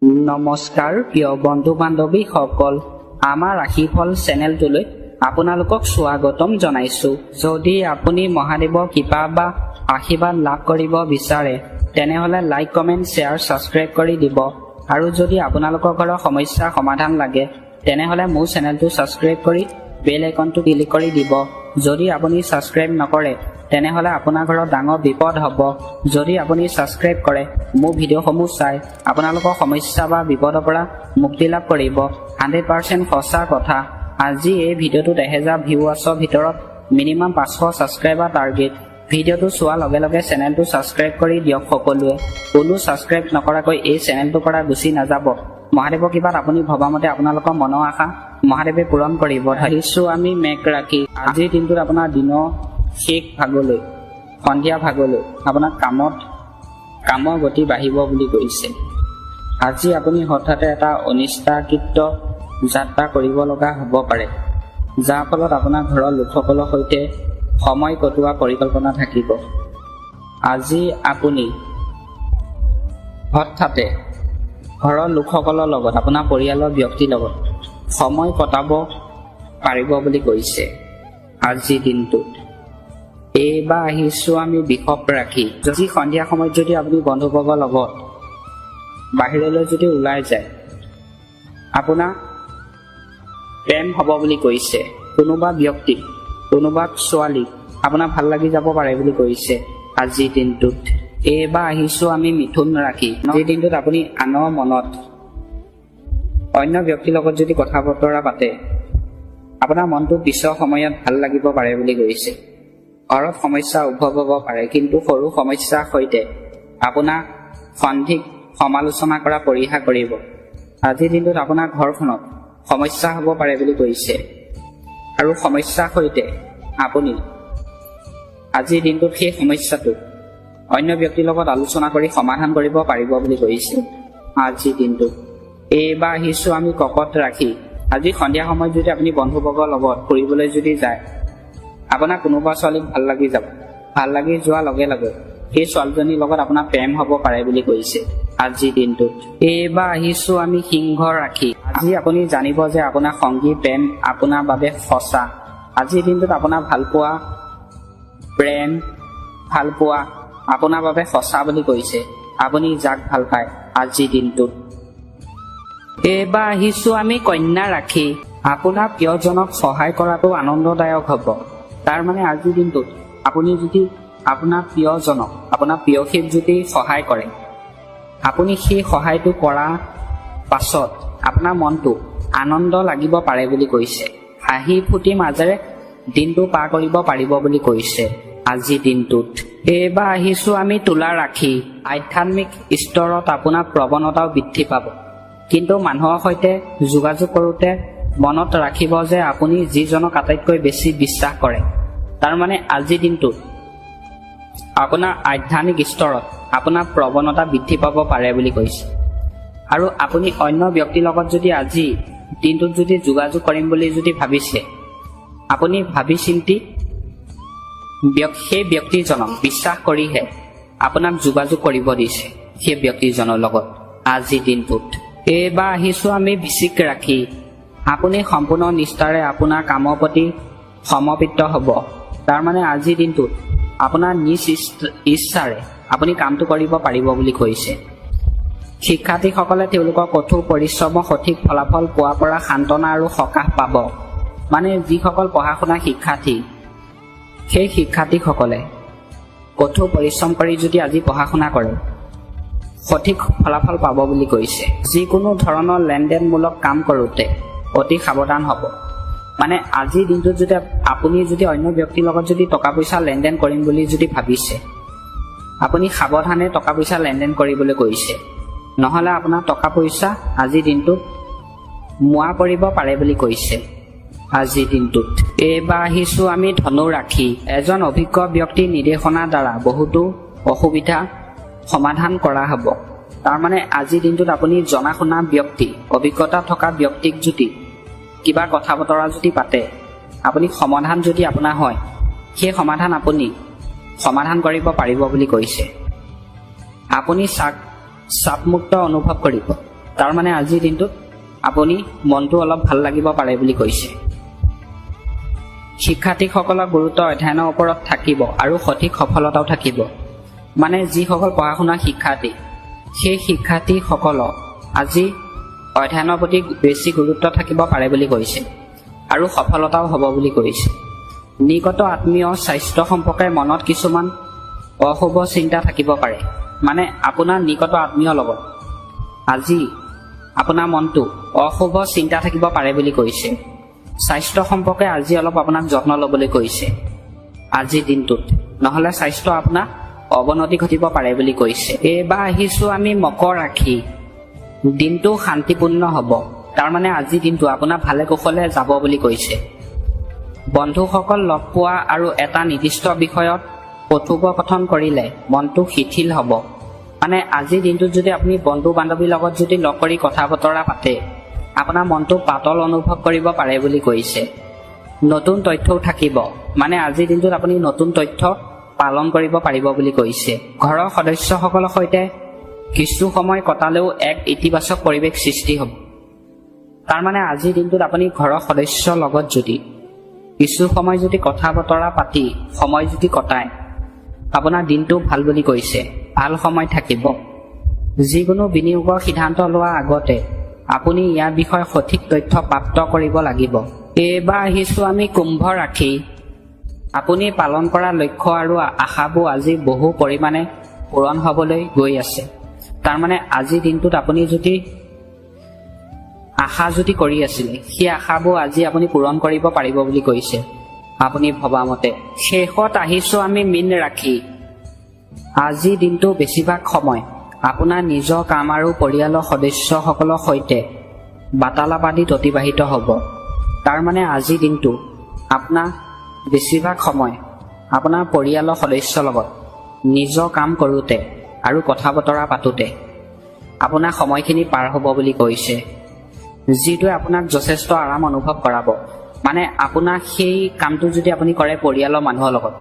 নমস্কাৰ প্ৰিয় বন্ধু বান্ধৱীসকল, আমাৰ ৰাশিফল চেনেলটোলৈ আপোনালোকক স্বাগতম জনাইছোঁ। যদি আপুনি মহাদেৱৰ কৃপা বা আশীৰ্বাদ লাভ কৰিব বিচাৰে তেনেহ'লে লাইক, কমেণ্ট, শ্বেয়াৰ, ছাবস্ক্ৰাইব কৰি দিব। আৰু যদি আপোনালোকৰ ঘৰৰ সমস্যাৰ সমাধান লাগে তেনেহ'লে মোৰ চেনেলটো ছাবস্ক্ৰাইব কৰি বেল আইকনটো ক্লিক কৰি দিব। যদি আপুনি ছাবস্ক্ৰাইব নকৰে তেনেহ'লে আপোনাৰ ঘৰত ডাঙৰ বিপদ হ'ব। যদি আপুনি ছাবস্ক্ৰাইব কৰে মোৰ ভিডিঅ'সমূহ চাই আপোনালোকৰ সমস্যা বা বিপদৰ পৰা মুক্তি লাভ কৰিব। 100% সঁচা কথা। আজি এই ভিডিঅ'টোত 1000 ভিউৱাৰ্ছৰ ভিতৰত মিনিমাম 500 ছাবস্ক্ৰাইবাৰ টাৰ্গেট। ভিডিঅ'টো চোৱাৰ লগে লগে চেনেলটো ছাবস্ক্ৰাইব কৰি দিয়ক সকলোৱে। কোনো ছাবস্ক্ৰাইব নকৰাকৈ এই চেনেলটোৰ পৰা গুচি নাযাব। মহাদেৱৰ কৃপাত আপুনি ভবামতে আপোনালোকৰ মনৰ আশা মহাদেৱে পূৰণ কৰিব। ধৰিছোঁ আমি মেঘ ৰাশি। আজিৰ দিনটোত আপোনাৰ দিনৰ শেষ ভাগলৈ, সন্ধিয়া ভাগলৈ আপোনাৰ কামৰ গতি বাঢ়িব বুলি কৈছে। আজি আপুনি হঠাতে এটা অনিচ্ছাকৃত যাত্ৰা কৰিব লগা হ'ব পাৰে, যাৰ ফলত আপোনাৰ ঘৰৰ লোকসকলৰ সৈতে সময় কটোৱা পৰিকল্পনা থাকিব। আজি আপুনি হঠাতে ঘৰৰ লোকসকলৰ লগত, আপোনাৰ পৰিয়ালৰ ব্যক্তিৰ লগত সময় কটাব পাৰিব বুলি কৈছে আজিৰ দিনটোত। এইবাৰ আহিছোঁ আমি বৃষভ ৰাশি। যদি সন্ধিয়া সময়ত যদি আপুনি বন্ধুবৰ্গৰ লগত বাহিৰলৈ যদি ওলাই যায় আপোনাৰ প্ৰেম হ'ব বুলি কৈছে। কোনোবা ব্যক্তি, কোনোবা ছোৱালীক আপোনাৰ ভাল লাগি যাব পাৰে বুলি কৈছে আজিৰ দিনটোত। এইবাৰ আহিছোঁ আমি মিথুন ৰাশি। আজিৰ দিনটোত আপুনি আনৰ মনত অন্য ব্যক্তিৰ লগত যদি কথা বতৰা পাতে আপোনাৰ মনটো পিছৰ সময়ত ভাল লাগিব পাৰে বুলি কৈছে। ঘৰত সমস্যা উদ্ভৱ হ'ব পাৰে, কিন্তু সৰু সমস্যাৰ সৈতে আপোনাৰ সন্ধিক সমালোচনা কৰা পৰিহাৰ কৰিব। আজিৰ দিনটোত আপোনাৰ ঘৰখনত সমস্যা হ'ব পাৰে বুলি কৈছে, আৰু সমস্যাৰ সৈতে আপুনি আজিৰ দিনটোত সেই সমস্যাটো অন্য ব্যক্তিৰ লগত আলোচনা কৰি সমাধান কৰিব পাৰিব বুলি কৈছে আজিৰ দিনটোত। এইবাৰ আহিছোঁ আমি কৰ্কট ৰাশি। আজি সন্ধিয়া সময়ত যদি আপুনি বন্ধুবৰ্গৰ লগত ফুৰিবলৈ যদি যায় আপোনাৰ কোনোবা ছোৱালীক ভাল লাগি যাব। ভাল লাগি যোৱাৰ লগে লগে সেই ছোৱালীজনীৰ লগত আপোনাৰ প্ৰেম হ'ব পাৰে বুলি কৈছে আজিৰ দিনটোত। এইবাৰ আহিছোঁ আমি সিংহ ৰাশি। আজি আপুনি জানিব যে আপোনাৰ সংগী প্ৰেম আপোনাৰ বাবে সঁচা। আজিৰ দিনটোত আপোনাৰ ভালপোৱা, প্ৰেম, ভালপোৱা আপোনাৰ বাবে সঁচা বুলি কৈছে। আপুনি যাক ভাল পায় আজিৰ দিনটোত। এইবাৰ আহিছোঁ আমি কন্যা ৰাশি। আপোনাৰ প্ৰিয়জনক সহায় কৰাটো আনন্দদায়ক হ'ব। তাৰ মানে আজিৰ দিনটোত আপুনি যদি আপোনাৰ প্ৰিয়জনক, আপোনাৰ প্ৰিয়সীক যদি সহায় কৰে, আপুনি সেই সহায়টো কৰাৰ পাছত আপোনাৰ মনটো আনন্দ লাগিব পাৰে বুলি কৈছে। হাঁহি ফূৰ্তিৰ মাজেৰে দিনটো পাৰ কৰিব পাৰিব বুলি কৈছে আজিৰ দিনটোত। এইবাৰ আহিছোঁ আমি তুলা ৰাশি। আধ্যাত্মিক স্তৰত আপোনাৰ প্ৰৱণতাও বৃদ্ধি পাব, কিন্তু মানুহৰ সৈতে যোগাযোগ কৰোঁতে মনত ৰাখিব যে আপুনি যিজনক আটাইতকৈ বেছি বিশ্বাস কৰে, তাৰমানে আজিৰ দিনটোত আপোনাৰ আধ্যাত্মিক স্তৰত আপোনাৰ প্ৰৱণতা বৃদ্ধি পাব পাৰে বুলি কৈছে। আৰু আপুনি অন্য ব্যক্তিৰ লগত যদি আজি দিনটোত যদি যোগাযোগ কৰিম বুলি যদি ভাবিছে, আপুনি ভাবি চিন্তি সেই ব্যক্তিজনক বিশ্বাস কৰিহে আপোনাক যোগাযোগ কৰিব দিছে সেই ব্যক্তিজনৰ লগত আজিৰ দিনটোত। এইবাৰ আহিছোঁ আমি বৃশ্চিক ৰাশি। আপুনি সম্পূৰ্ণ নিষ্ঠাৰে আপোনাৰ কামৰ প্ৰতি সমৰ্পিত হ'ব। তাৰমানে আজিৰ দিনটোত আপোনাৰ নিজ ইচ্ছাৰে আপুনি কামটো কৰিব পাৰিব বুলি কৈছে। শিক্ষাৰ্থীসকলে তেওঁলোকৰ কঠোৰ পৰিশ্ৰমৰ সঠিক ফলাফল পোৱাৰ পৰা সান্তনা আৰু সকাহ পাব। মানে যিসকল পঢ়া শুনা শিক্ষাৰ্থী, সেই শিক্ষাৰ্থীসকলে কঠোৰ পৰিশ্ৰম কৰি যদি আজি পঢ়া শুনা কৰে সঠিক ফলাফল পাব বুলি কৈছে। যিকোনো ধৰণৰ লেনদেনমূলক কাম কৰোঁতে অতি সাৱধান হ'ব। মানে আজিৰ দিনটোত যদি আপুনি যদি অন্য ব্যক্তিৰ লগত যদি টকা পইচা লেনদেন কৰিম বুলি যদি ভাবিছে, আপুনি সাৱধানে টকা পইচা লেনদেন কৰিবলৈ কৈছে, নহ'লে আপোনাৰ টকা পইচা আজিৰ দিনটোত মোৱা পৰিব পাৰে বুলি কৈছে আজিৰ দিনটোত। এইবাৰ আহিছোঁ আমি ধনু ৰাশি। এজন অভিজ্ঞ ব্যক্তিৰ নিৰ্দেশনাৰ দ্বাৰা বহুতো অসুবিধা সমাধান কৰা হ'ব। তাৰমানে আজিৰ দিনটোত আপুনি জনা শুনা ব্যক্তি, অভিজ্ঞতা থকা ব্যক্তিক যদি কিবা কথা বতৰা যদি পাতে, আপুনি সমাধান যদি আপোনাৰ হয়, সেই সমাধান আপুনি সমাধান কৰিব পাৰিব বুলি কৈছে। আপুনি চাপমুক্ত অনুভৱ কৰিব। তাৰমানে আজিৰ দিনটোত আপুনি মনটো অলপ ভাল লাগিব পাৰে বুলি কৈছে। শিক্ষাৰ্থীসকলৰ গুৰুত্ব অধ্যয়নৰ ওপৰত থাকিব আৰু সঠিক সফলতাও থাকিব। মানে যিসকল পঢ়া শুনাৰ শিক্ষাৰ্থী, সেই শিক্ষাৰ্থীসকলক আজি অধ্যয়নৰ প্ৰতি বেছি গুৰুত্ব থাকিব পাৰে বুলি কৈছে আৰু সফলতাও হ'ব বুলি কৈছে। নিকট আত্মীয় স্বাস্থ্য সম্পৰ্কে মনত কিছুমান অশুভ চিন্তা থাকিব পাৰে। মানে আপোনাৰ নিকট আত্মীয়ৰ লগত আজি আপোনাৰ মনটো অশুভ চিন্তা থাকিব পাৰে বুলি কৈছে। স্বাস্থ্য সম্পৰ্কে আজি অলপ আপোনাক যত্ন ল'বলৈ কৈছে আজিৰ দিনটোত, নহ'লে স্বাস্থ্য আপোনাৰ অৱনতি ঘটিব পাৰে বুলি কৈছে। এইবাৰ আহিছোঁ আমি মকৰ ৰাশি, দিনটো শান্তিপূৰ্ণ হ'ব। তাৰমানে আজিৰ দিনটো আপোনাৰ ভালে কুশলে যাব বুলি কৈছে। বন্ধুসকল লগ পোৱা আৰু এটা নিৰ্দিষ্ট বিষয়ত কথোপকথন কৰিলে মনটো শিথিল হ'ব। মানে আজিৰ দিনটোত যদি আপুনি বন্ধু বান্ধৱীৰ লগত যদি লগ কৰি কথা বতৰা পাতে, আপোনাৰ মনটো পাতল অনুভৱ কৰিব পাৰে বুলি কৈছে। নতুন তথ্যও থাকিব। মানে আজিৰ দিনটোত আপুনি নতুন তথ্য পালন কৰিব পাৰিব বুলি কৈছে। ঘৰৰ সদস্যসকলৰ সৈতে কিছু সময় কটালেও এক ইতিবাচক পৰিৱেশ সৃষ্টি হ'ব। তাৰমানে আজিৰ দিনটোত আপুনি ঘৰৰ সদস্যৰ লগত যদি কিছু সময় যদি কথা বতৰা পাতি সময় যদি কটায়, আপোনাৰ দিনটো ভাল বুলি কৈছে। ভাল সময় থাকিব। যিকোনো বিনিয়োগৰ সিদ্ধান্ত লোৱাৰ আগতে আপুনি ইয়াৰ বিষয়ে সঠিক তথ্য প্ৰাপ্ত কৰিব লাগিব। এইবাৰ আহিছোঁ আমি কুম্ভ ৰাশি, আপুনি পালন কৰা লক্ষ্য আৰু আশাবোৰ আজি বহু পৰিমাণে পূৰণ হ'বলৈ গৈ আছে। তাৰমানে আজিৰ দিনটোত আপুনি যদি আশা যদি কৰি আছিলে, সেই আশাবোৰ আজি আপুনি পূৰণ কৰিব পাৰিব বুলি কৈছে আপুনি ভবা মতে। শেষত আহিছোঁ আমি মীন ৰাশি, আজিৰ দিনটো বেছিভাগ সময় আপোনাৰ নিজৰ কাম আৰু পৰিয়ালৰ সদস্যসকলৰ সৈতে বাৰ্তালাপ আদিত অতিবাহিত হ'ব। তাৰমানে আজিৰ দিনটো আপোনাৰ বেছিভাগ সময় আপোনাৰ পৰিয়ালৰ সদস্যৰ লগত নিজৰ কাম কৰোঁতে আৰু কথা বতৰা পাতোঁতে আপোনাৰ সময়খিনি পাৰ হ'ব বুলি কৈছে, যিটোৱে আপোনাক যথেষ্ট আৰাম অনুভৱ কৰাব। মানে আপোনাৰ সেই কামটো যদি আপুনি কৰে পৰিয়ালৰ মানুহৰ লগত,